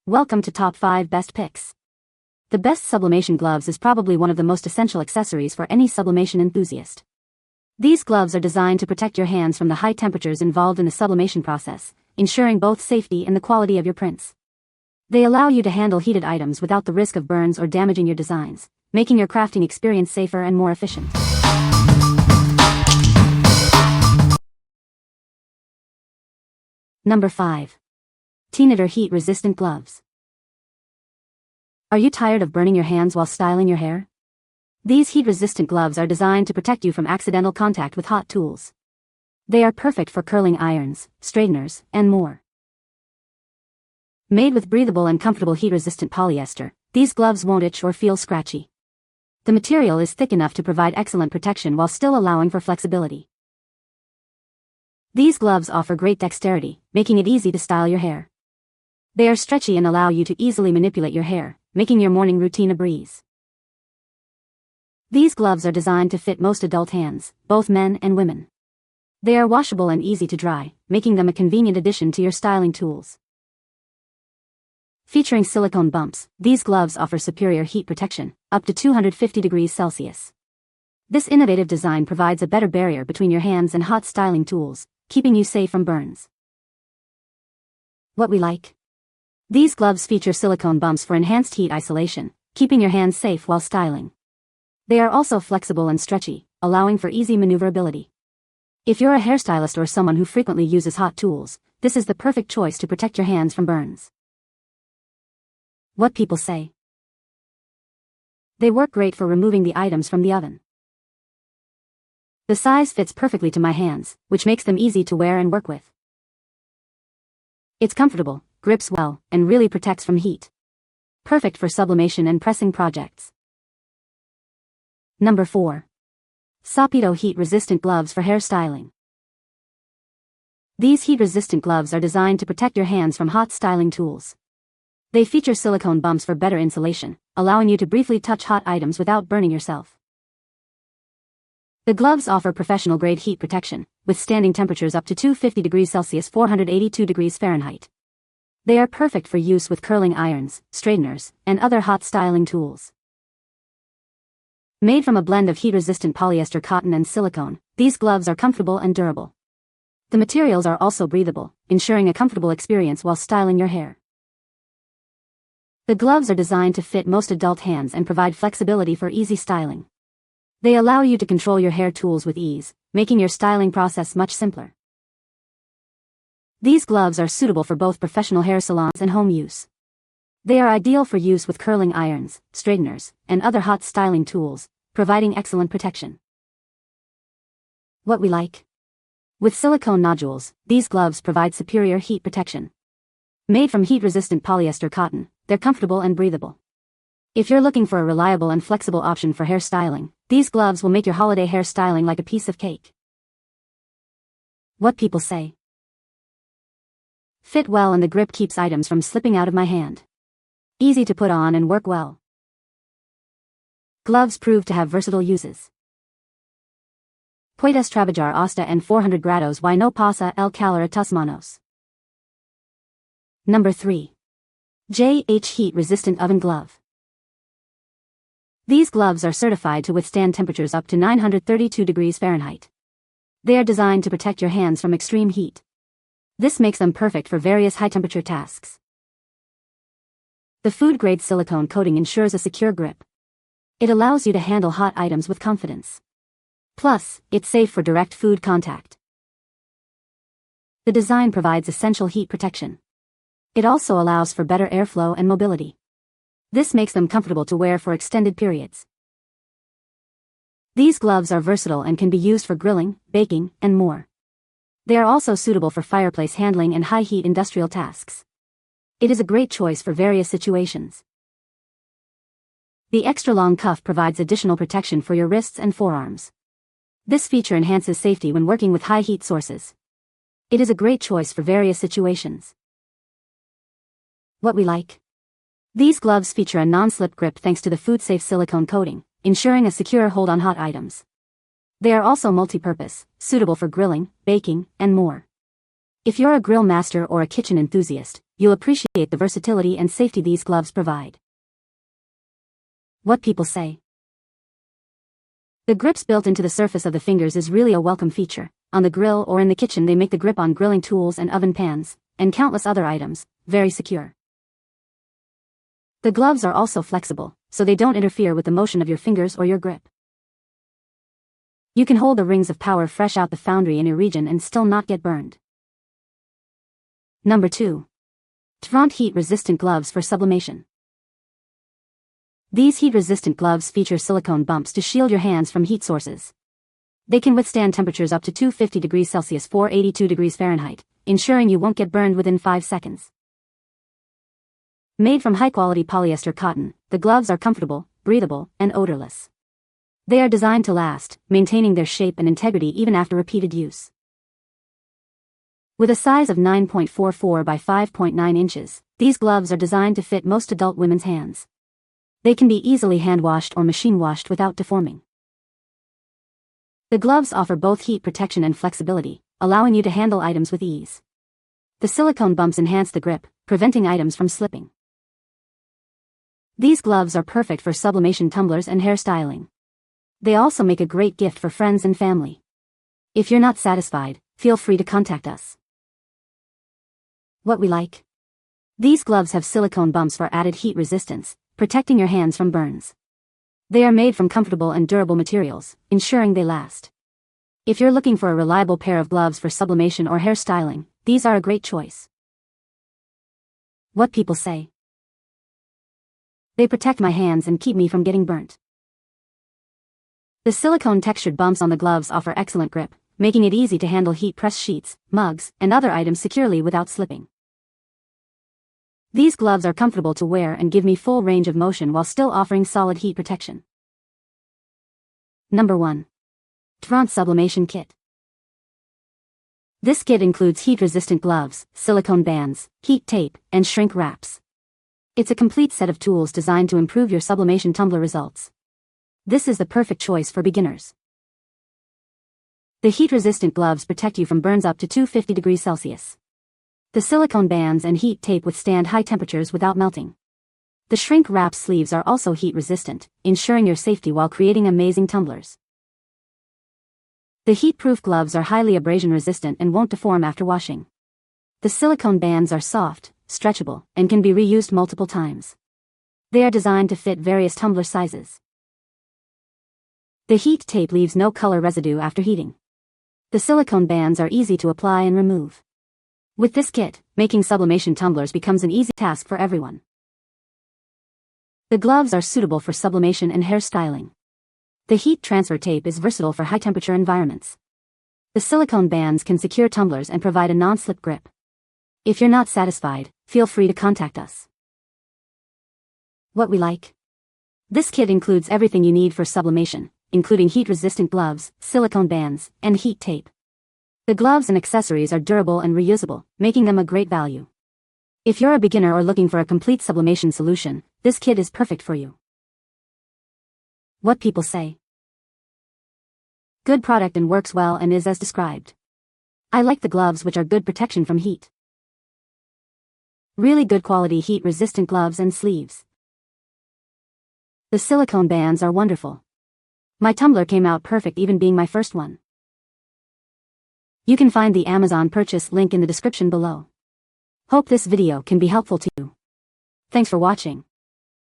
Welcome to Top 5 Best Picks. The best sublimation gloves is probably one of the most essential accessories for any sublimation enthusiast. These gloves are designed to protect your hands from the high temperatures involved in the sublimation process, ensuring both safety and the quality of your prints. They allow you to handle heated items without the risk of burns or damaging your designs, making your crafting experience safer and more efficient. Number 5. Teenitor Heat-Resistant Gloves. Are you tired of burning your hands while styling your hair? These heat-resistant gloves are designed to protect you from accidental contact with hot tools. They are perfect for curling irons, straighteners, and more. Made with breathable and comfortable heat-resistant polyester, these gloves won't itch or feel scratchy. The material is thick enough to provide excellent protection while still allowing for flexibility. These gloves offer great dexterity, making it easy to style your hair. They are stretchy and allow you to easily manipulate your hair, making your morning routine a breeze. These gloves are designed to fit most adult hands, both men and women. They are washable and easy to dry, making them a convenient addition to your styling tools. Featuring silicone bumps, these gloves offer superior heat protection, up to 250 degrees Celsius. This innovative design provides a better barrier between your hands and hot styling tools, keeping you safe from burns. What we like? These gloves feature silicone bumps for enhanced heat isolation, keeping your hands safe while styling. They are also flexible and stretchy, allowing for easy maneuverability. If you're a hairstylist or someone who frequently uses hot tools, this is the perfect choice to protect your hands from burns. What people say? They work great for removing the items from the oven. The size fits perfectly to my hands, which makes them easy to wear and work with. It's comfortable, grips well, and really protects from heat. Perfect for sublimation and pressing projects. Number 4. Sopito Heat-Resistant Gloves for Hair Styling. These heat-resistant gloves are designed to protect your hands from hot styling tools. They feature silicone bumps for better insulation, allowing you to briefly touch hot items without burning yourself. The gloves offer professional-grade heat protection, withstanding temperatures up to 250 degrees Celsius (482 degrees Fahrenheit). They are perfect for use with curling irons, straighteners, and other hot styling tools. Made from a blend of heat-resistant polyester cotton and silicone, these gloves are comfortable and durable. The materials are also breathable, ensuring a comfortable experience while styling your hair. The gloves are designed to fit most adult hands and provide flexibility for easy styling. They allow you to control your hair tools with ease, making your styling process much simpler. These gloves are suitable for both professional hair salons and home use. They are ideal for use with curling irons, straighteners, and other hot styling tools, providing excellent protection. What we like? With silicone nodules, these gloves provide superior heat protection. Made from heat-resistant polyester cotton, they're comfortable and breathable. If you're looking for a reliable and flexible option for hair styling, these gloves will make your holiday hair styling like a piece of cake. What people say? Fit well and the grip keeps items from slipping out of my hand. Easy to put on and work well. Gloves prove to have versatile uses. Puedes trabajar hasta en 400 grados y no pasa el calor a tus manos. Number 3. JH Heat-Resistant Oven Glove. These gloves are certified to withstand temperatures up to 932 degrees Fahrenheit. They are designed to protect your hands from extreme heat. This makes them perfect for various high-temperature tasks. The food-grade silicone coating ensures a secure grip. It allows you to handle hot items with confidence. Plus, it's safe for direct food contact. The design provides essential heat protection. It also allows for better airflow and mobility. This makes them comfortable to wear for extended periods. These gloves are versatile and can be used for grilling, baking, and more. They are also suitable for fireplace handling and high-heat industrial tasks. It is a great choice for various situations. The extra-long cuff provides additional protection for your wrists and forearms. This feature enhances safety when working with high-heat sources. It is a great choice for various situations. What we like? These gloves feature a non-slip grip thanks to the food-safe silicone coating, ensuring a secure hold on hot items. They are also multi-purpose, suitable for grilling, baking, and more. If you're a grill master or a kitchen enthusiast, you'll appreciate the versatility and safety these gloves provide. What people say. The grips built into the surface of the fingers is really a welcome feature. On the grill or in the kitchen, they make the grip on grilling tools and oven pans, and countless other items, very secure. The gloves are also flexible, so they don't interfere with the motion of your fingers or your grip. You can hold the rings of power fresh out the foundry in your region and still not get burned. Number 2. HTVRONT Heat-Resistant Gloves for Sublimation. These heat-resistant gloves feature silicone bumps to shield your hands from heat sources. They can withstand temperatures up to 250 degrees Celsius (482 degrees Fahrenheit), ensuring you won't get burned within 5 seconds. Made from high-quality polyester cotton, the gloves are comfortable, breathable, and odorless. They are designed to last, maintaining their shape and integrity even after repeated use. With a size of 9.44 by 5.9 inches, these gloves are designed to fit most adult women's hands. They can be easily hand-washed or machine-washed without deforming. The gloves offer both heat protection and flexibility, allowing you to handle items with ease. The silicone bumps enhance the grip, preventing items from slipping. These gloves are perfect for sublimation tumblers and hair styling. They also make a great gift for friends and family. If you're not satisfied, feel free to contact us. What we like. These gloves have silicone bumps for added heat resistance, protecting your hands from burns. They are made from comfortable and durable materials, ensuring they last. If you're looking for a reliable pair of gloves for sublimation or hair styling, these are a great choice. What people say. They protect my hands and keep me from getting burnt. The silicone textured bumps on the gloves offer excellent grip, making it easy to handle heat-pressed sheets, mugs, and other items securely without slipping. These gloves are comfortable to wear and give me full range of motion while still offering solid heat protection. Number 1. HTVRONT Sublimation Kit. This kit includes heat-resistant gloves, silicone bands, heat tape, and shrink wraps. It's a complete set of tools designed to improve your sublimation tumbler results. This is the perfect choice for beginners. The heat-resistant gloves protect you from burns up to 250 degrees Celsius. The silicone bands and heat tape withstand high temperatures without melting. The shrink wrap sleeves are also heat-resistant, ensuring your safety while creating amazing tumblers. The heat-proof gloves are highly abrasion-resistant and won't deform after washing. The silicone bands are soft, stretchable, and can be reused multiple times. They are designed to fit various tumbler sizes. The heat tape leaves no color residue after heating. The silicone bands are easy to apply and remove. With this kit, making sublimation tumblers becomes an easy task for everyone. The gloves are suitable for sublimation and hair styling. The heat transfer tape is versatile for high-temperature environments. The silicone bands can secure tumblers and provide a non-slip grip. If you're not satisfied, feel free to contact us. What we like. This kit includes everything you need for sublimation, including heat-resistant gloves, silicone bands, and heat tape. The gloves and accessories are durable and reusable, making them a great value. If you're a beginner or looking for a complete sublimation solution, this kit is perfect for you. What people say. Good product and works well and is as described. I like the gloves, which are good protection from heat. Really good quality heat-resistant gloves and sleeves. The silicone bands are wonderful. My tumbler came out perfect, even being my first one. You can find the Amazon purchase link in the description below. Hope this video can be helpful to you. Thanks for watching.